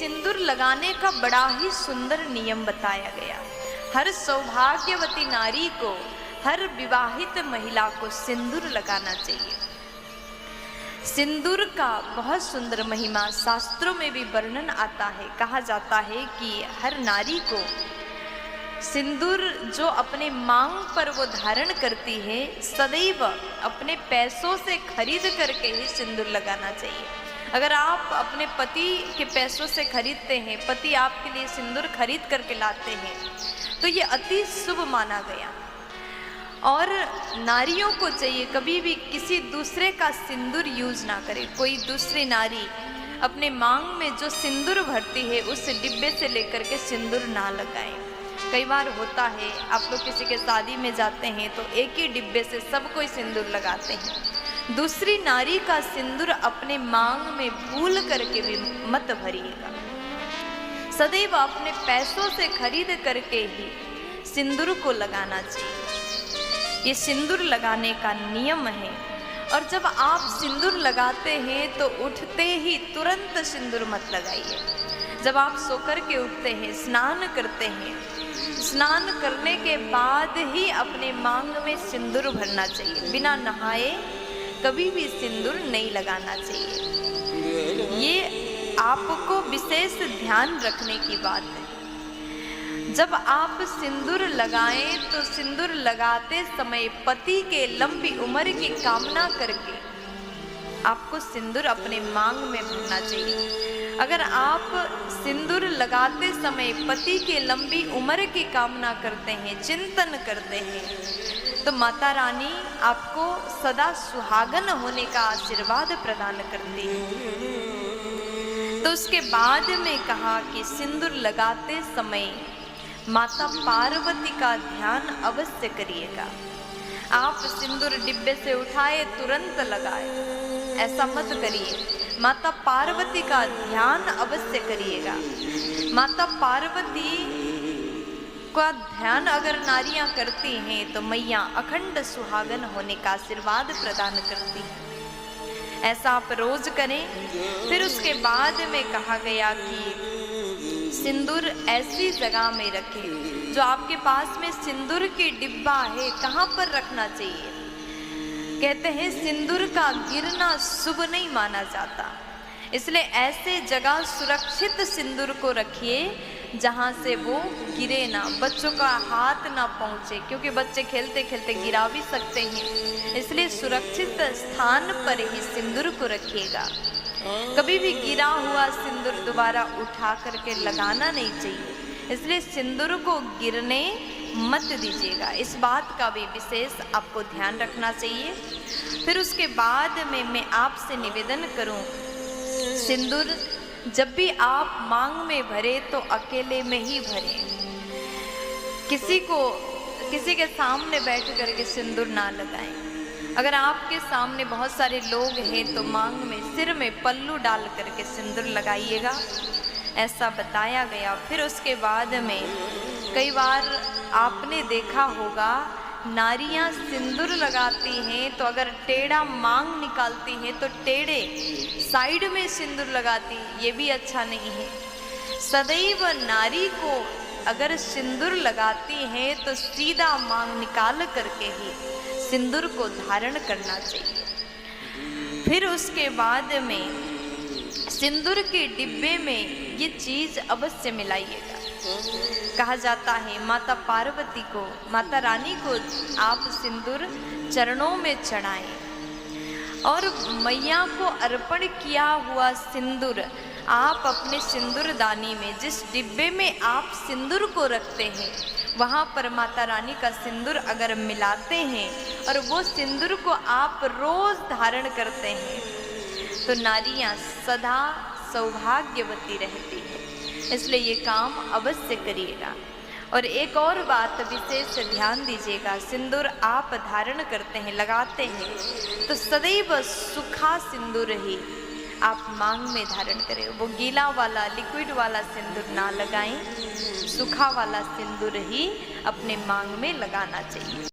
सिंदूर लगाने का बड़ा ही सुंदर नियम बताया गया। हर सौभाग्यवती नारी को, हर विवाहित महिला को सिंदूर लगाना चाहिए। सिंदूर का बहुत सुंदर महिमा शास्त्रों में भी वर्णन आता है। कहा जाता है कि हर नारी को सिंदूर जो अपने मांग पर वो धारण करती है, सदैव अपने पैसों से खरीद करके ही सिंदूर लगाना चाहिए। अगर आप अपने पति के पैसों से खरीदते हैं, पति आपके लिए सिंदूर खरीद करके लाते हैं, तो ये अति शुभ माना गया। और नारियों को चाहिए कभी भी किसी दूसरे का सिंदूर यूज ना करे। कोई दूसरी नारी अपने मांग में जो सिंदूर भरती है उस डिब्बे से लेकर के सिंदूर ना लगाएं। कई बार होता है, आप लोग किसी के शादी में जाते हैं तो एक ही डिब्बे से सब कोई सिंदूर लगाते हैं। दूसरी नारी का सिंदूर अपने मांग में भूल करके भी मत भरिएगा। सदैव अपने पैसों से खरीद करके ही सिंदूर को लगाना चाहिए। ये सिंदूर लगाने का नियम है। और जब आप सिंदूर लगाते हैं तो उठते ही तुरंत सिंदूर मत लगाइए। जब आप सोकर के उठते हैं, स्नान करते हैं, स्नान करने के बाद ही अपने मांग में सिंदूर भरना चाहिए। बिना नहाए कभी भी सिंदूर नहीं लगाना चाहिए। ये आपको विशेष ध्यान रखने की बात है। जब आप सिंदूर लगाएं तो सिंदूर लगाते समय पति के लंबी उम्र की कामना करके आपको सिंदूर अपने मांग में भरना चाहिए। अगर आप सिंदूर लगाते समय पति के लंबी उम्र की कामना करते हैं, चिंतन करते हैं, तो माता रानी आपको सदा सुहागन होने का आशीर्वाद प्रदान करती है। तो उसके बाद में कहा कि सिंदूर लगाते समय माता पार्वती का ध्यान अवश्य करिएगा। आप सिंदूर डिब्बे से उठाए तुरंत लगाए, ऐसा मत करिए। माता पार्वती का ध्यान अवश्य करिएगा। माता पार्वती का ध्यान अगर नारियां करती हैं तो मैया अखंड सुहागन होने का आशीर्वाद प्रदान करती हैं। ऐसा आप रोज करें। फिर उसके बाद में कहा गया कि सिंदूर ऐसी जगह में रखें जो आपके पास में सिंदूर की डिब्बा है, कहाँ पर रखना चाहिए? कहते हैं सिंदूर का गिरना शुभ नहीं माना जाता, इसलिए ऐसे जगह सुरक्षित सिंदूर को रखिए जहाँ से वो गिरे ना, बच्चों का हाथ ना पहुँचे, क्योंकि बच्चे खेलते खेलते गिरा भी सकते हैं। इसलिए सुरक्षित स्थान पर ही सिंदूर को रखिएगा। कभी भी गिरा हुआ सिंदूर दोबारा उठा करके लगाना नहीं चाहिए, इसलिए सिंदूर को गिरने मत दीजिएगा। इस बात का भी विशेष आपको ध्यान रखना चाहिए। फिर उसके बाद में मैं आपसे निवेदन करूं, सिंदूर जब भी आप मांग में भरे तो अकेले में ही भरें। किसी के सामने बैठ करके सिंदूर ना लगाएं। अगर आपके सामने बहुत सारे लोग हैं तो मांग में सिर में पल्लू डाल करके सिंदूर लगाइएगा, ऐसा बताया गया। फिर उसके बाद में कई बार आपने देखा होगा नारियां सिंदूर लगाती हैं तो अगर टेढ़ा मांग निकालती हैं तो टेढ़े साइड में सिंदूर लगाती, ये भी अच्छा नहीं है। सदैव नारी को अगर सिंदूर लगाती हैं तो सीधा मांग निकाल करके ही सिंदूर को धारण करना चाहिए। फिर उसके बाद में सिंदूर के डिब्बे में ये चीज अवश्य मिलाइएगा। कहा जाता है माता पार्वती को, माता रानी को आप सिंदूर चरणों में चढ़ाएं और मैया को अर्पण किया हुआ सिंदूर आप अपने सिंदूरदानी में, जिस डिब्बे में आप सिंदूर को रखते हैं, वहाँ पर माता रानी का सिंदूर अगर मिलाते हैं और वो सिंदूर को आप रोज धारण करते हैं तो नारियां सदा सौभाग्यवती रहती है। इसलिए ये काम अवश्य करिएगा। और एक और बात विशेष ध्यान दीजिएगा, सिंदूर आप धारण करते हैं, लगाते हैं तो सदैव सूखा सिंदूर ही आप मांग में धारण करें। वो गीला वाला लिक्विड वाला सिंदूर ना लगाएं, सूखा वाला सिंदूर ही अपने मांग में लगाना चाहिए।